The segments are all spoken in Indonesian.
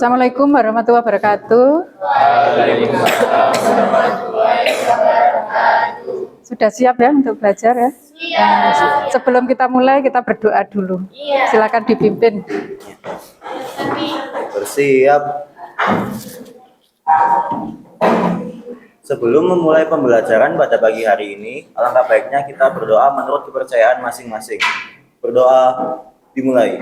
Assalamualaikum warahmatullahi wabarakatuh. Sudah siap ya untuk belajar ya? Sebelum kita mulai, kita berdoa dulu. Silakan dipimpin. Bersiap. Sebelum memulai pembelajaran pada pagi hari ini, alangkah baiknya kita berdoa menurut kepercayaan masing-masing. Berdoa dimulai.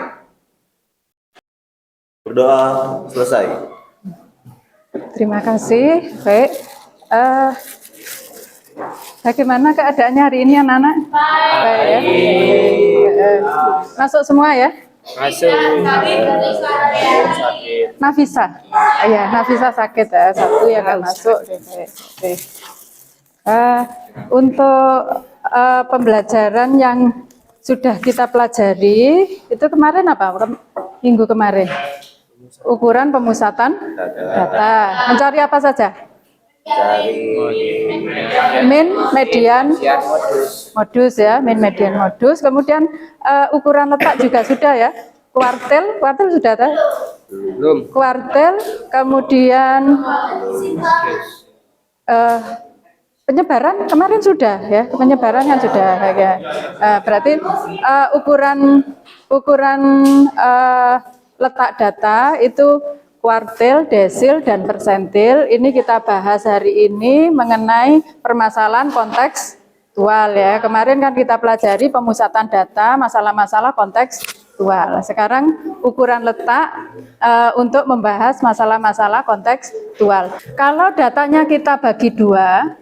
Berdoa selesai. Terima kasih. Baik. Bagaimana keadaannya hari ini anak-anak? Baik ya. Masuk semua ya? Masuk. Nafisa. Ya, Nafisa sakit ya. Satu yang nggak masuk. Oke. Untuk pembelajaran yang sudah kita pelajari, itu kemarin apa? Minggu kemarin. Ukuran pemusatan data. Mencari apa saja? Min, median, modus ya, min, median, modus. Kemudian ukuran letak juga sudah ya. Kuartil sudah ada? Belum. Kuartil, kemudian penyebaran kemarin sudah ya, penyebaran kan sudah ya. Berarti ukuran letak data itu kuartil, desil, dan persentil. Ini kita bahas hari ini mengenai permasalahan kontekstual ya. Kemarin kan kita pelajari pemusatan data, masalah-masalah kontekstual. Sekarang ukuran letak untuk membahas masalah-masalah kontekstual. Kalau datanya kita bagi dua,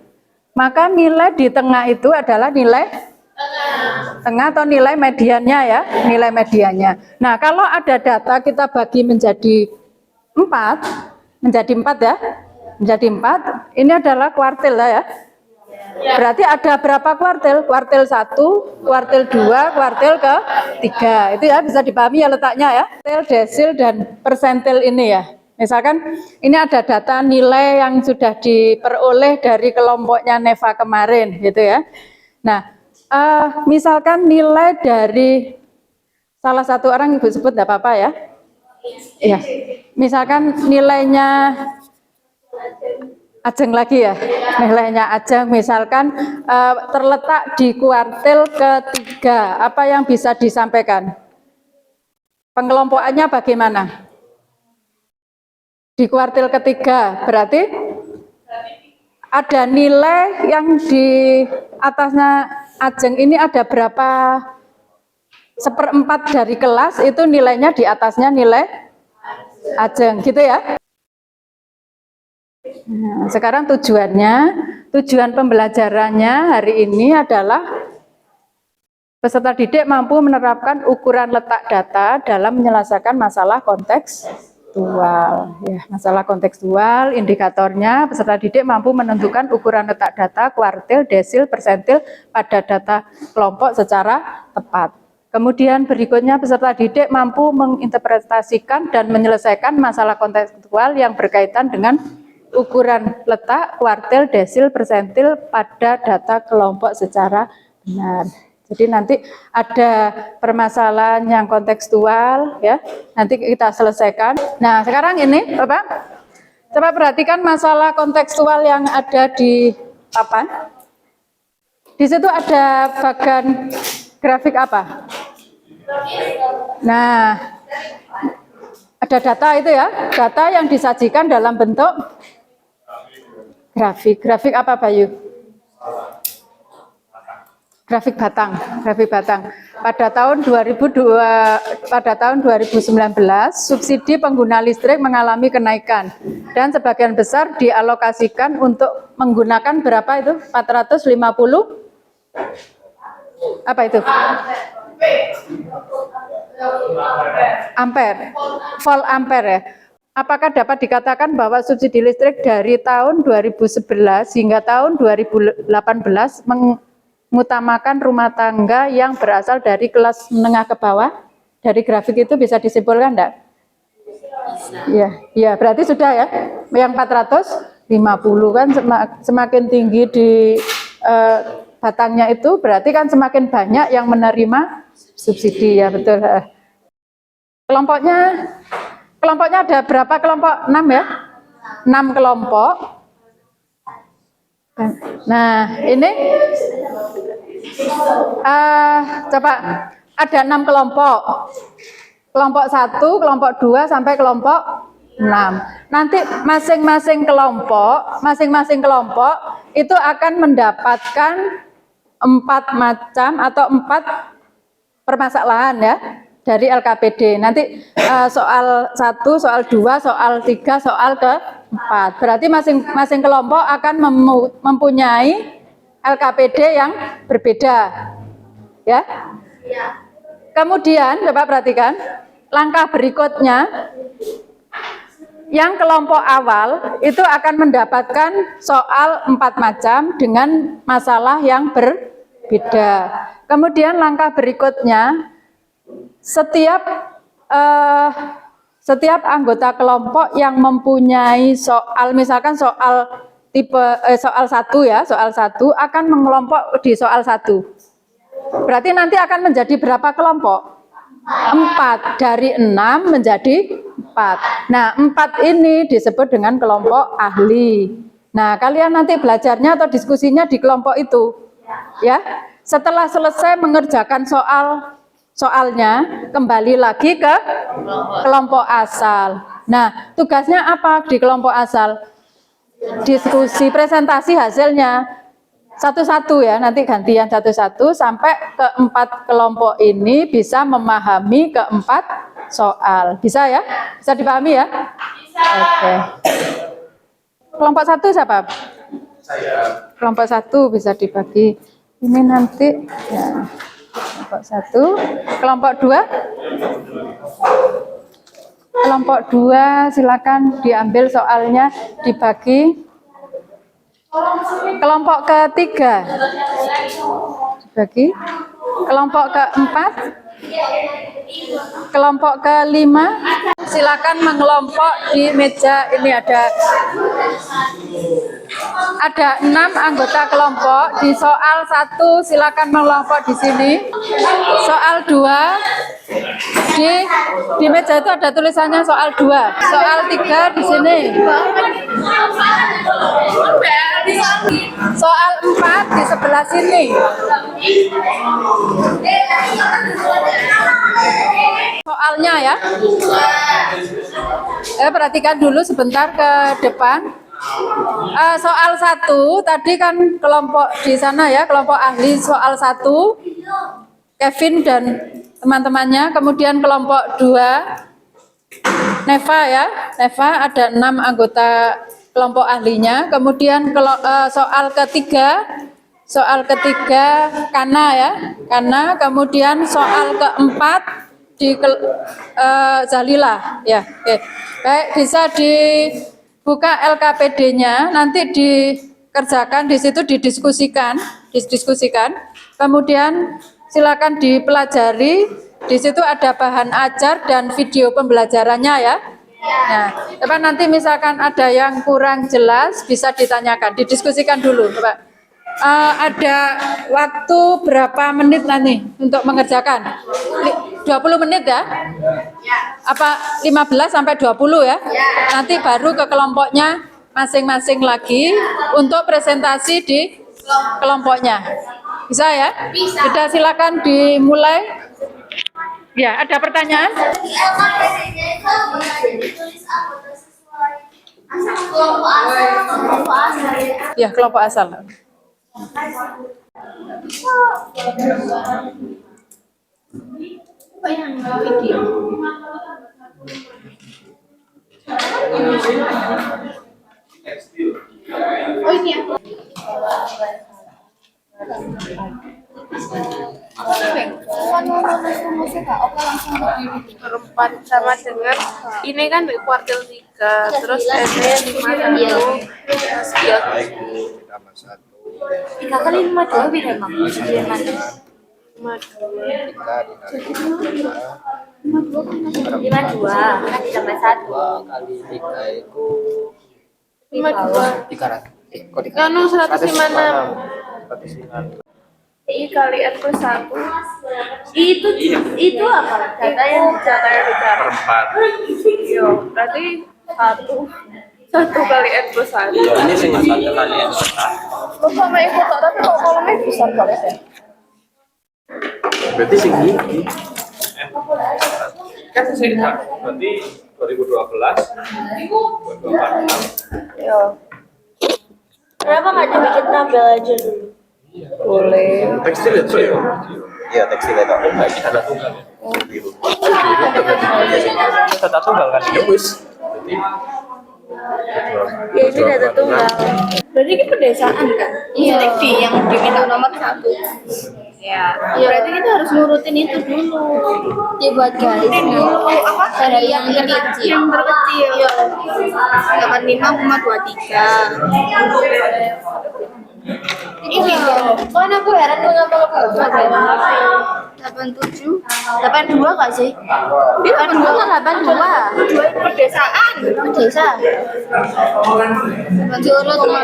maka nilai di tengah itu adalah nilai tengah atau nilai mediannya ya, nilai mediannya. Nah, kalau ada data kita bagi menjadi 4 ya, menjadi 4, ini adalah kuartil ya. Berarti ada berapa kuartil? Kuartil 1, kuartil 2, kuartil ke-3. Itu ya bisa dipahami ya letaknya ya. Kuartil, desil, dan persentil ini ya. Misalkan ini ada data nilai yang sudah diperoleh dari kelompoknya Neva kemarin gitu ya. Nah, misalkan nilai dari salah satu orang Ibu sebut tidak apa-apa ya. Iya. Misalkan nilainya Ajeng lagi ya. Nilainya Ajeng misalkan terletak di kuartil ke-3. Apa yang bisa disampaikan? Pengelompokannya bagaimana? Di kuartil ke-3 berarti ada nilai yang di atasnya Ajeng ini ada berapa 1/4 dari kelas itu nilainya di atasnya nilai Ajeng gitu ya. Nah, sekarang tujuan pembelajarannya hari ini adalah peserta didik mampu menerapkan ukuran letak data dalam menyelesaikan masalah kontekstual. Ya, masalah kontekstual, indikatornya peserta didik mampu menentukan ukuran letak data, kuartil, desil, persentil pada data kelompok secara tepat. Kemudian berikutnya peserta didik mampu menginterpretasikan dan menyelesaikan masalah kontekstual yang berkaitan dengan ukuran letak, kuartil, desil, persentil pada data kelompok secara benar. Jadi nanti ada permasalahan yang kontekstual ya, nanti kita selesaikan. Nah sekarang ini Bapak, coba perhatikan masalah kontekstual yang ada di papan. Di situ ada bagan grafik apa? Nah, ada data itu ya, data yang disajikan dalam bentuk grafik. Grafik apa Bayu? Grafik batang. Pada tahun 2019, subsidi pengguna listrik mengalami kenaikan dan sebagian besar dialokasikan untuk menggunakan berapa itu? 450 apa itu? Ampere. Volt ampere ya. Apakah dapat dikatakan bahwa subsidi listrik dari tahun 2011 hingga tahun 2018 mengutamakan rumah tangga yang berasal dari kelas menengah ke bawah? Dari grafik itu bisa disimpulkan enggak? Ya, berarti sudah ya. Yang 450 kan semakin tinggi di batangnya itu berarti kan semakin banyak yang menerima subsidi ya, betul. kelompoknya ada berapa kelompok? 6 ya? 6 kelompok. Nah, ini coba ada 6 kelompok. Kelompok 1, kelompok 2 sampai kelompok 6. Nanti masing-masing kelompok itu akan mendapatkan 4 macam atau 4 permasalahan ya dari LKPD. Nanti soal 1, soal 2, soal 3, soal ke-4. Berarti masing-masing kelompok akan mempunyai LKPD yang berbeda. Ya. Kemudian coba perhatikan langkah berikutnya. Yang kelompok awal itu akan mendapatkan soal 4 macam dengan masalah yang berbeda. Kemudian langkah berikutnya, setiap anggota kelompok yang mempunyai soal, misalkan soal tipe soal 1 ya, soal 1 akan mengelompok di soal 1. Berarti nanti akan menjadi berapa kelompok? 4, dari 6 menjadi 4. Nah, 4 ini disebut dengan kelompok ahli. Nah, kalian nanti belajarnya atau diskusinya di kelompok itu. Ya. Setelah selesai mengerjakan soalnya, kembali lagi ke kelompok asal. Nah, tugasnya apa di kelompok asal? Diskusi, presentasi hasilnya. Satu-satu ya, nanti gantian satu-satu sampai ke-4 kelompok ini bisa memahami ke-4 soal. Bisa ya? Bisa dipahami ya? Oke. Kelompok 1 siapa? Saya. Kelompok 1 bisa dibagi. Ini nanti ya. Kelompok 1. Kelompok 2? Kelompok 2 silakan diambil soalnya dibagi. Kelompok ketiga dibagi. Kelompok keempat, kelompok kelima, silakan mengelompok di meja. Ini ada 6 anggota kelompok. Di soal 1 silakan mengelompok di sini. Soal 2 di meja itu ada tulisannya soal 2. Soal 3 di sini. Soal 4 di sebelah sini. Soalnya ya. Perhatikan dulu sebentar ke depan. Soal 1 tadi kan kelompok di sana ya, kelompok ahli soal 1 Kevin dan teman-temannya. Kemudian kelompok 2 Neva ya, Neva ada 6 anggota kelompok ahlinya. Kemudian soal ketiga Kana ya, Kana. Kemudian soal keempat di Zalila ya. Oke. Baik, bisa dibuka LKPD-nya, nanti dikerjakan di situ, didiskusikan. Kemudian silakan dipelajari. Di situ ada bahan ajar dan video pembelajarannya ya. Nah, coba nanti misalkan ada yang kurang jelas bisa ditanyakan, didiskusikan dulu, Pak. Ada waktu berapa menit nanti untuk mengerjakan? 20 menit ya? Apa 15 sampai 20 ya? Nanti baru ke kelompoknya masing-masing lagi untuk presentasi di kelompoknya. Bisa ya? Sudah, silakan dimulai. Ya, ada pertanyaan? Ya, kelompok asal. Oh ini ya. Perempat sama dengan ini kan di kuartil 3, terus ini 51, sekian 3 kali 52 beda emang. 52 kan ditambah 1 kali 3 itu 52 300. Kok 156. I kali N plus 1. Itu apa? Data yang dicari. Perempat. Yo, berarti 1 kali N plus 1. Ini sing 1 kali N. Lo sama ikut tak, tapi kok kolomnya besar banget ya? Berarti sing iki. Kan sing berarti 2012 2024. Yo. Kenapa nggak dibikin tabel aja dulu? Boleh. Tekstil itu ya. Iya, tekstil itu. Nah, ini tanda tunggal ya. Biru. Tanda tunggal kan ya wis. Ya ini data tunggal. Berarti ini pedesaan kan? Iya. Di yang diminta nomor 1. Ya. Berarti kita harus nurutin itu dulu. Dibuat garis dulu. Apa? Dari yang terkecil. Yang terkecil. 85,23. Ini loh. Kan aku heran mengapa kamu nggak ada 87, 82 nggak sih? 82 kan 82. 2 itu pedesaan. Desa. Diurut 8.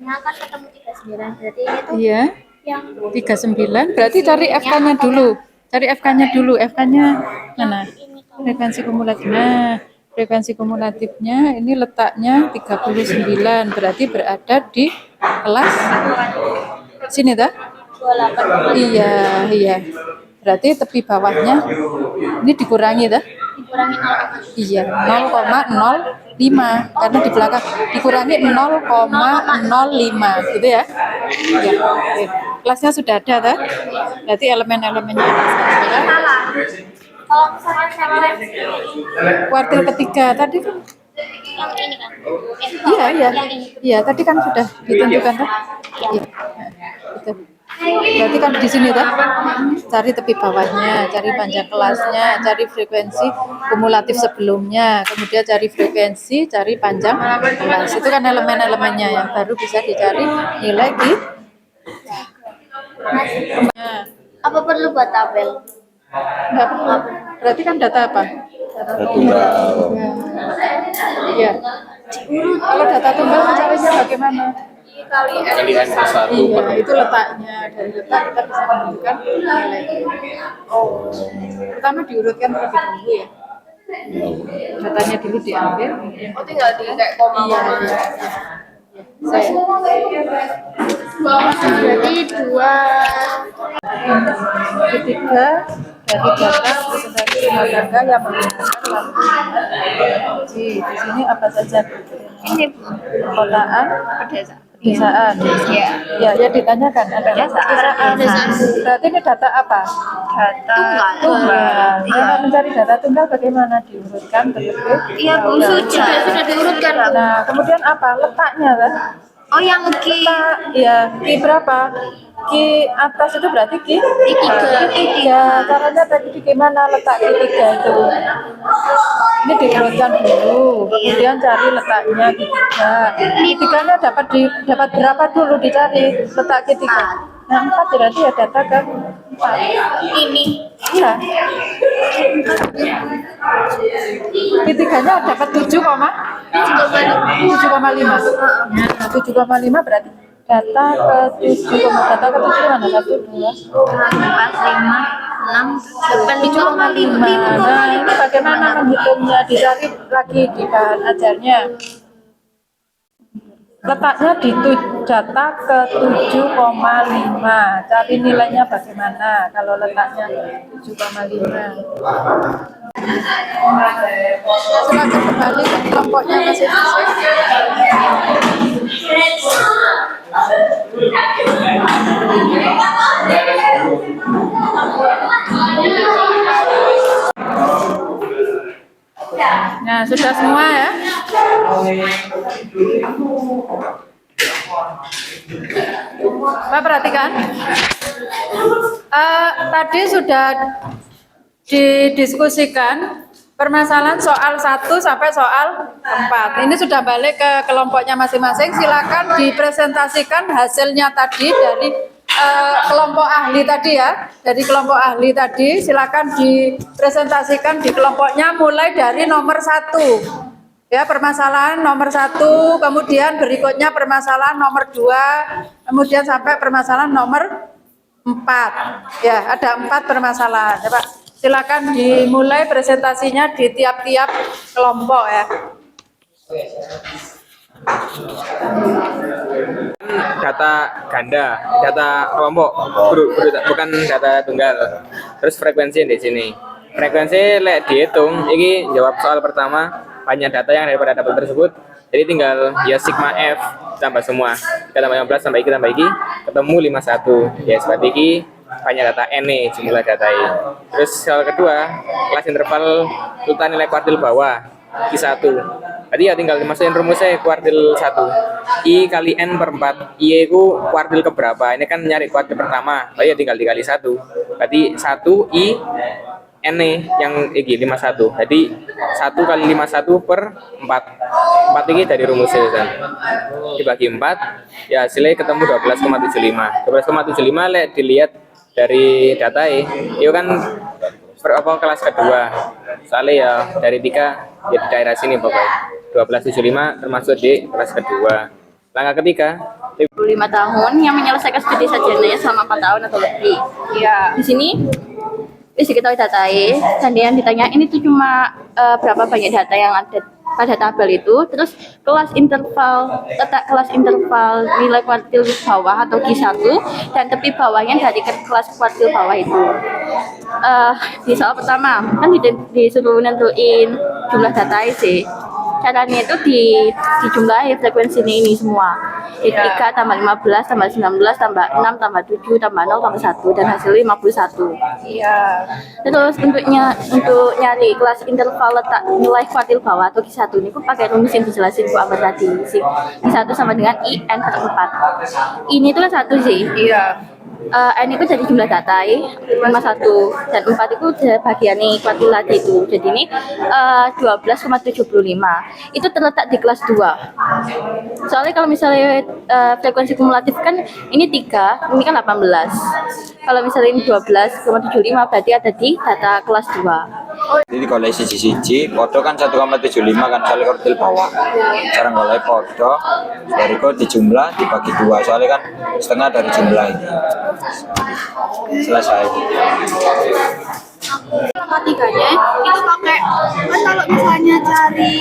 Nah kan ketemu 39, berarti ini tuh Iya, yang 39. Berarti cari FK-nya dulu. Cari FK-nya dulu. FK-nya mana? Frekuensi kumulatif. Nah, frekuensi kumulatifnya ini letaknya 39. Berarti berada di kelas sini dah? 28. Iya, iya. Berarti tepi bawahnya ini dikurangi dah? Dikurangi 0. Iya, 0,05 karena di belakang dikurangi 0,05 gitu ya. Iya. Oke. Kelasnya sudah ada dah? Berarti elemen-elemennya ada saja. Kalau misalkan sama Kuartil ketiga tadi kan? yang ini kan? Iya, iya. Yang ini. Iya, tadi kan sudah ditentukan kan? Iya. Gitu. Berarti kan di sini kan? Cari tepi bawahnya, cari panjang kelasnya, cari frekuensi kumulatif sebelumnya, kemudian cari frekuensi, cari panjang kelas. Itu kan elemen-elemennya yang baru bisa dicari nilai di. Nah, Apa perlu buat tabel? enggak perlu. Berarti kan data apa? Data tunggal. Iya. Kalau data tunggal mencarinya bagaimana? Kali N Kali N plus 1. Iya, itu letaknya. Dari letak kita bisa menentukan nilai. Pertama diurutkan terlebih dahulu ya. Datanya dulu diambil. Oh, tinggal di kayak koma. Iya, iya. Saya Berarti 2. ketiga dari data presentasi rumah tangga yang menggunakan lampu energi. Di sini apa saja? Ini Kotaan, pedesaan. pedesaan. Iya. Ya, ya ditanyakan ada Pedesaan. Berarti ini data apa? Data Tunggal. Nah, mencari data tunggal bagaimana diurutkan terlebih? Iya, Bu, sudah diurutkan. Nah, kemudian apa? Letaknya kan? Oh, yang Ki. Letak, ya, Ki berapa? Ki atas itu berarti Ki tiga. Caranya tadi gimana letak Ki tiga itu? Ini diurutkan dulu, kemudian cari letaknya Ki tiga. Ki tiganya dapat berapa dulu dicari letak Ki tiga? Nah, 4 berarti ya data kan 4. Ini. Iya. Ki tiganya dapat 7,5. 7,5 berarti data ke 7, data ke 7 mana? 1, 2, 4, 5, 6, 7,5. Nah, ini bagaimana menghitungnya? Dicari lagi di bahan ajarnya. Letaknya di data ke 7,5. Cari nilainya bagaimana kalau letaknya 7,5. Silakan kembali ke kelompoknya masing-masing. Nah, sudah semua ya. Pak perhatikan. Tadi sudah didiskusikan permasalahan soal 1 sampai soal 4. Ini sudah balik ke kelompoknya masing-masing. Silakan dipresentasikan hasilnya tadi dari kelompok ahli tadi ya. Dari kelompok ahli tadi silakan dipresentasikan di kelompoknya mulai dari nomor 1. Ya, permasalahan nomor 1, kemudian berikutnya permasalahan nomor 2, kemudian sampai permasalahan nomor 4. Ya, ada 4 permasalahan. Ya, Pak. Silakan dimulai presentasinya di tiap-tiap kelompok ya. Data ganda, data kelompok, bukan data tunggal. Terus frekuensi di sini. Frekuensi lek dihitung, ini jawab soal pertama, banyak data yang daripada tabel tersebut. Jadi tinggal ya sigma F tambah semua. Kita tambah 15 tambah I tambah I, ketemu 51. Ya seperti ini banyak data N nih jumlah data I. Terus soal kedua, kelas interval urutan nilai kuartil bawah I1. Tadi ya tinggal dimasukin rumusnya kuartil 1. I kali N per 4. I itu kuartil keberapa? Ini kan nyari kuartil pertama. Berarti ya tinggal dikali 1. Berarti 1 I N yang ini 51. Jadi 1 kali 51 per 4. 4 ini dari rumusnya kan. Dibagi 4, ya hasilnya ketemu 12,75. 12,75 lek dilihat dari data itu kan kelas kedua. Soalnya ya dari 3 ya di daerah sini pokoknya. 12,75 termasuk di kelas kedua. Langkah ketiga, 25 tahun yang menyelesaikan studi sarjananya selama 4 tahun atau lebih. Ya. Di sini bisa kita datai, dan yang ditanya ini tuh cuma berapa banyak data yang ada pada tabel itu, terus kelas interval, letak kelas interval nilai kuartil bawah atau Q1 dan tepi bawahnya dari kelas kuartil bawah itu. Di soal pertama kan disuruh nentuin jumlah data sih. Caranya itu dijumlahi frekuensi ini semua. Jadi 3 tambah 15 tambah 19 tambah 6 tambah 7 tambah 0 tambah 1 dan hasilnya 51. Iya. Terus untuk nyari kelas interval letak nilai kuartil bawah atau Q1 ini aku pakai rumus yang dijelasin Bu Ambar tadi. Q1 sama dengan I N per 4. Ini tuh kan 1 sih. Iya. N itu jadi jumlah data 51 dan 4 itu bagian kuartil tadi itu. Jadi ini 12,75 itu terletak di kelas 2. Soalnya kalau misalnya frekuensi kumulatif kan ini 3, ini kan 18. Kalau misalnya ini 12,75 berarti ada di data kelas 2. Jadi kalau siji foto kan 1,75 kan soalnya kuartil bawah. Cara golek foto dari kok dijumlah dibagi 2 soalnya kan setengah dari jumlah ini. Selesai. Langkah tiganya itu pakai kan kalau misalnya cari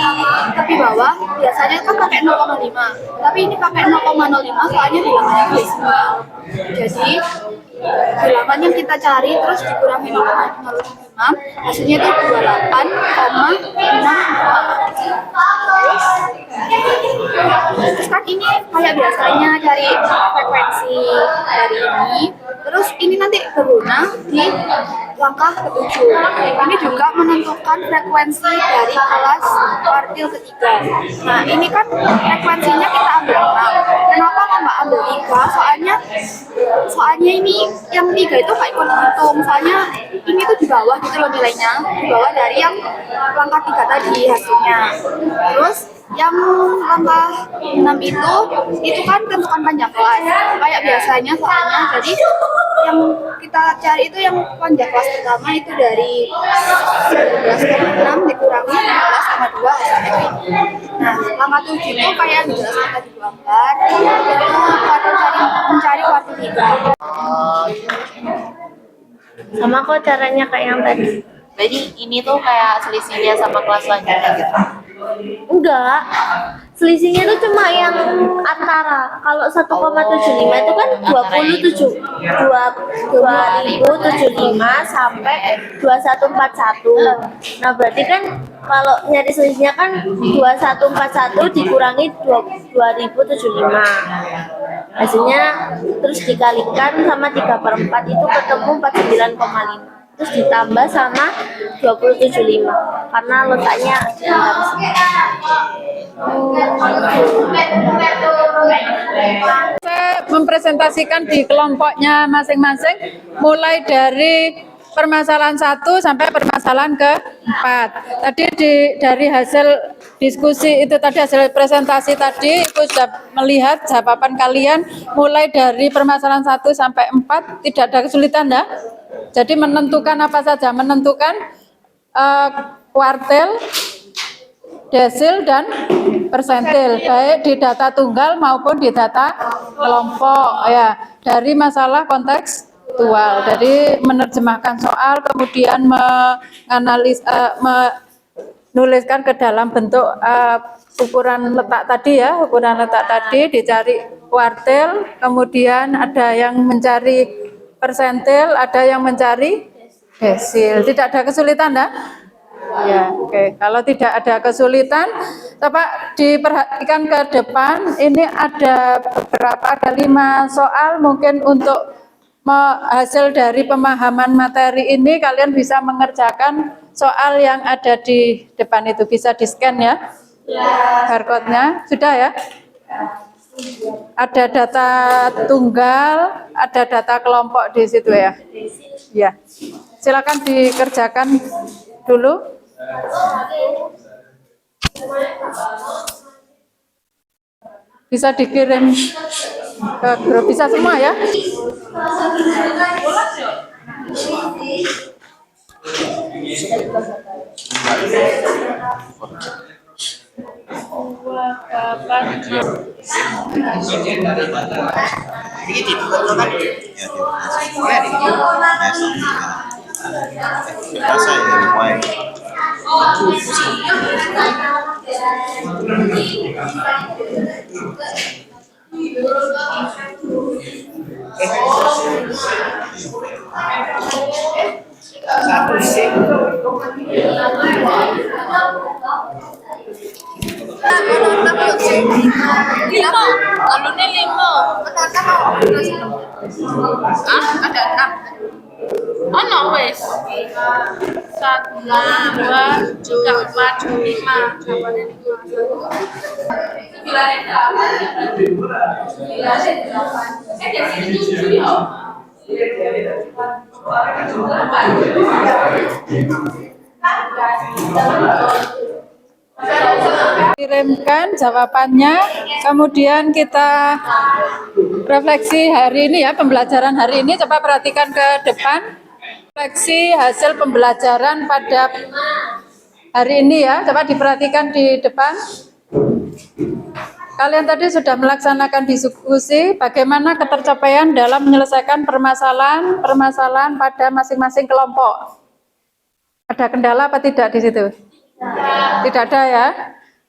tepi bawah biasanya kan pakai 0,5 tapi ini pakai 0,05 soalnya bilangannya desimal. Jadi bilangan yang kita cari terus dikurangi 0,05 hasilnya itu 28,64. Terus kan ini kayak biasanya cari frekuensi dari ini, terus ini nanti berguna di langkah ke-7. Ini juga menentukan frekuensi dari kelas kuartil ketiga. Nah ini kan frekuensinya kita ambil 6. Kenapa nggak ambil 3? Soalnya ini yang 3 itu nggak ikut hitung. Soalnya ini tuh di bawah gitu loh nilainya, di bawah dari yang langkah 3 tadi hasilnya. Terus yang langkah 6 itu kan tentukan panjang kelas kayak biasanya soalnya. Jadi yang kita cari itu yang panjang kelas pertama itu dari 19,6 dikurangi 15,2 hasilnya ini. Nah, langkah 7 itu kayak yang dijelaskan tadi Bu Ambar, itu mencari kuartil 3. Sama kok caranya kayak yang tadi. Jadi ini tuh kayak selisihnya sama kelas selanjutnya gitu. Enggak, selisihnya itu cuma yang antara. Kalau 1,75 itu kan 2075 sampai 2141. Nah berarti kan kalau nyari selisihnya kan 2141 dikurangi 2075. Hasilnya terus dikalikan sama 3/4 itu ketemu 49,5. Terus ditambah sama 275 karena letaknya antara sini. Saya mempresentasikan di kelompoknya masing-masing mulai dari permasalahan 1 sampai permasalahan ke-4. Tadi dari hasil diskusi itu tadi, hasil presentasi tadi, Ibu sudah melihat jawaban kalian mulai dari permasalahan 1 sampai 4 tidak ada kesulitan ya. Jadi menentukan apa saja, menentukan kuartil, desil dan persentil, baik di data tunggal maupun di data kelompok ya, dari masalah kontekstual. Jadi menerjemahkan soal kemudian menuliskan ke dalam bentuk ukuran letak tadi ya, ukuran letak tadi dicari kuartil, kemudian ada yang mencari persentil, ada yang mencari desil. Tidak ada kesulitan dah? Ya, oke. Kalau tidak ada kesulitan, coba diperhatikan ke depan. Ini ada beberapa, ada 5 soal mungkin untuk hasil dari pemahaman materi ini kalian bisa mengerjakan soal yang ada di depan itu. Bisa di-scan ya? Barcode-nya sudah ya? Ada data tunggal, ada data kelompok di situ ya. Ya. Silakan dikerjakan dulu. Bisa dikirim ke grup, bisa semua ya. Ada 6. Oh no wes. 1, 2, 3, 4, 5. Kirimkan jawabannya, kemudian kita refleksi hari ini ya, pembelajaran hari ini. Coba perhatikan ke depan, refleksi hasil pembelajaran pada hari ini ya, coba diperhatikan di depan. Kalian tadi sudah melaksanakan diskusi bagaimana ketercapaian dalam menyelesaikan permasalahan pada masing-masing kelompok. Ada kendala apa tidak di situ? Tidak ada ya.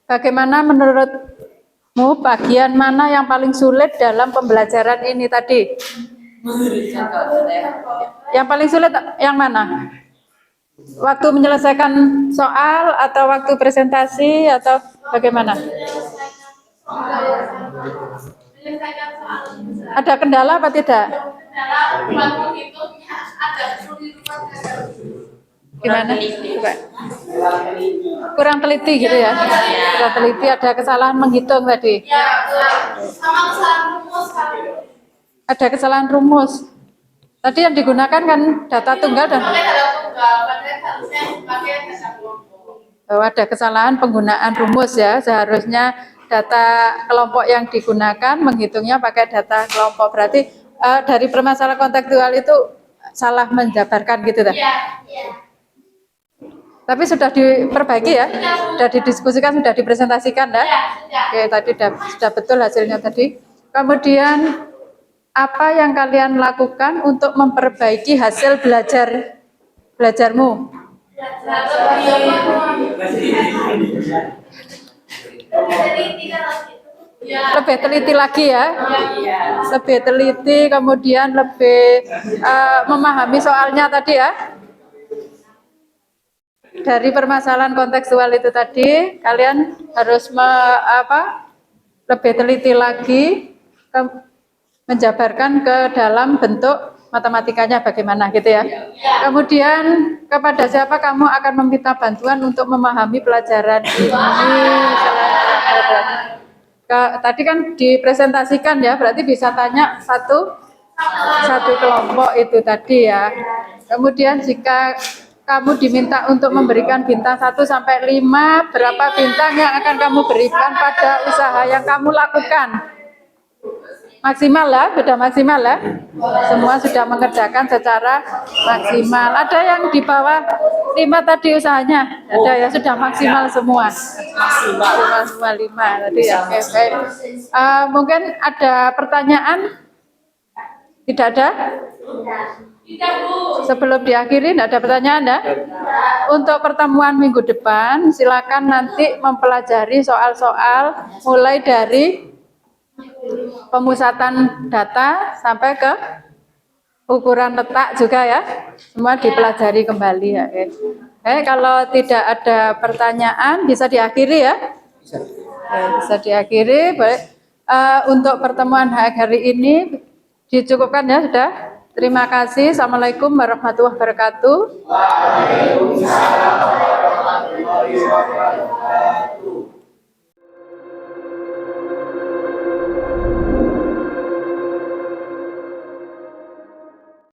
Bagaimana menurutmu bagian mana yang paling sulit dalam pembelajaran ini tadi? Yang paling sulit yang mana? Waktu menyelesaikan soal atau waktu presentasi atau bagaimana? Ada kendala apa tidak? Gimana? Coba. Kurang teliti gitu ya? Kurang teliti, ada kesalahan menghitung tadi? Ada kesalahan rumus. Tadi yang digunakan kan data tunggal dan ada kesalahan penggunaan rumus ya. Seharusnya data kelompok yang digunakan menghitungnya pakai data kelompok. Berarti dari permasalahan kontekstual itu salah menjabarkan gitu dah. Tapi sudah diperbaiki ya, sudah didiskusikan, sudah dipresentasikan ya. Oke, tadi sudah betul hasilnya tadi. Kemudian apa yang kalian lakukan untuk memperbaiki hasil belajarmu? Lebih teliti lagi ya, lebih teliti, kemudian lebih memahami soalnya tadi ya. Dari permasalahan kontekstual itu tadi, kalian harus lebih teliti lagi, menjabarkan ke dalam bentuk matematikanya bagaimana gitu ya. Kemudian kepada siapa kamu akan meminta bantuan untuk memahami pelajaran ini? Tadi kan dipresentasikan ya, berarti bisa tanya satu kelompok itu tadi ya. Kemudian jika kamu diminta untuk memberikan bintang 1 sampai 5, berapa bintang yang akan kamu berikan pada usaha yang kamu lakukan? Maksimal lah, sudah maksimal lah. Semua sudah mengerjakan secara maksimal. Ada yang di bawah 5 tadi usahanya. Ada ya sudah maksimal semua. Maksimal semua 5 tadi ya. Oke, baik. Mungkin ada pertanyaan? Tidak ada? Sebelum diakhiri, tidak ada pertanyaan ya? Untuk pertemuan minggu depan, silakan nanti mempelajari soal-soal mulai dari pemusatan data sampai ke ukuran letak juga ya. Semua dipelajari kembali ya. Kalau tidak ada pertanyaan, bisa diakhiri ya? Bisa diakhiri. Baik. Untuk pertemuan hari ini dicukupkan ya sudah. Terima kasih. Assalamualaikum warahmatullahi wabarakatuh.